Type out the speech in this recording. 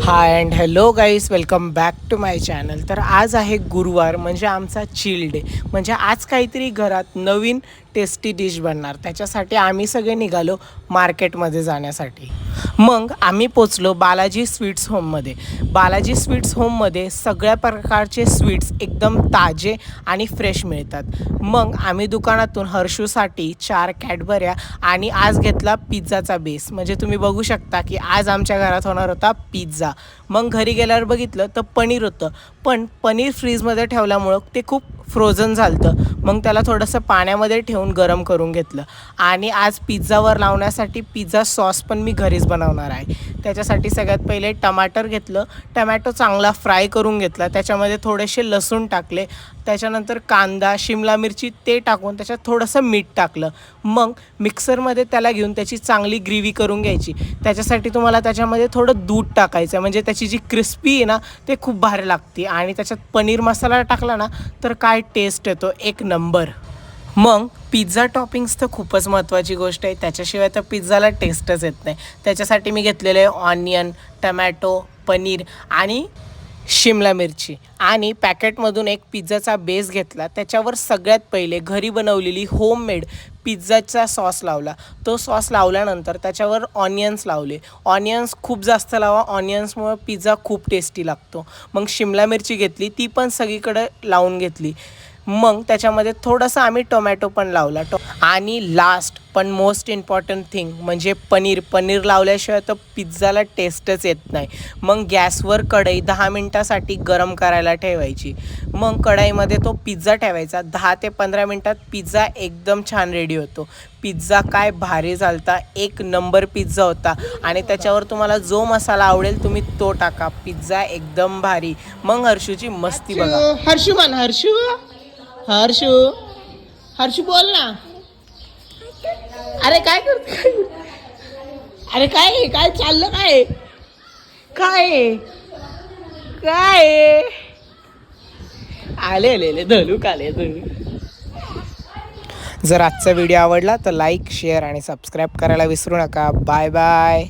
High and hello guys, welcome back to my channel. तर आज आहे गुरुवार, म्हणजे आमचा चिल डे. म्हणजे आज काहीतरी घरात नवीन टेस्टी डिश बनणार, त्याच्यासाठी आम्ही सगळे निघालो मार्केटमध्ये जाण्यासाठी. मग आम्ही पोचलो बालाजी स्वीट्स होममध्ये. बालाजी स्वीट्स होममध्ये सगळ्या प्रकारचे स्वीट्स एकदम ताजे आणि फ्रेश मिळतात. मग आम्ही दुकानातून हर्षूसाठी 4 कॅडबऱ्या आणि आज घेतला पिझ्झाचा बेस. म्हणजे तुम्ही बघू शकता की आज आमच्या घरात होणार होता पिझ्झा. मग घरी गेल्यावर बघितलं तर पनीर होतं, पण पनीर फ्रीजमध्ये ठेवल्यामुळं ते खूप फ्रोझन झालं. मग त्याला थोडंसं पाण्यामध्ये ठेवून गरम करून घेतलं. आणि आज पिझ्झावर लावण्यासाठी पिझ्झा सॉस पण मी घरीच बनवणार आहे. त्याच्यासाठी सगळ्यात पहिले टमाटर घेतलं, टमॅटो चांगला फ्राय करून घेतला, त्याच्यामध्ये थोडेसे लसूण टाकले, त्याच्यानंतर कांदा, शिमला मिरची ते टाकून त्याच्यात थोडंसं मीठ टाकलं. मग मिक्सरमध्ये त्याला घेऊन त्याची चांगली ग्रेव्ही करून घ्यायची. त्याच्यासाठी तुम्हाला त्याच्यामध्ये थोडं दूध टाकायचं, म्हणजे त्याची जी क्रिस्पी आहे ना ते खूप भारी लागते. आणि त्याच्यात पनीर मसाला टाकला ना तर काय टेस्ट येतो एक नंबर. मग पिझ्झा टॉपिंग्स तर खूपच महत्त्वाची गोष्ट आहे, त्याच्याशिवाय तर पिझ्झाला टेस्टच येत नाही. त्याच्यासाठी मी घेतलेले ऑनियन, टमॅटो, पनीर आणि शिमला मिरची. आणि पॅकेटमधून एक पिझ्झाचा बेस घेतला, त्याच्यावर सगळ्यात पहिले घरी बनवलेली होममेड पिझ्झाचा सॉस लावला. तो सॉस लावल्यानंतर त्याच्यावर ऑनियन्स लावले. ऑनियन्स खूप जास्त लावा, ऑनियन्समुळे पिझ्झा खूप टेस्टी लागतो. मग शिमला मिरची घेतली, ती पण सगळीकडे लावून घेतली. मग त्याच्यामध्ये थोडंसं आम्ही टोमॅटो पण लावला. आणि लास्ट पण मोस्ट इम्पॉर्टंट थिंग म्हणजे पनीर लावल्याशिवाय तर पिझ्झाला टेस्टच येत नाही. मग गॅसवर कढई 10 मिनटासाठी गरम करायला ठेवायची. मग कढईमध्ये तो पिझ्झा ठेवायचा. 10 ते 15 मिनटात पिझ्झा एकदम छान रेडी होतो. पिझ्झा काय भारी झालता, एक नंबर पिझ्झा होता. आणि त्याच्यावर तुम्हाला जो मसाला आवडेल तुम्ही तो टाका, पिझ्झा एकदम भारी. मग हर्षूची मस्ती बघा. हर्षू म्हण, हर्षू हर्षू हर्षू बोल ना. अरे काय करते, अरे काय काय चाललं, काय काय काय आले धलूक आले धलू. जर आजचा व्हिडिओ आवडला तर लाईक, शेअर आणि सबस्क्राईब करायला विसरू नका. Bye bye.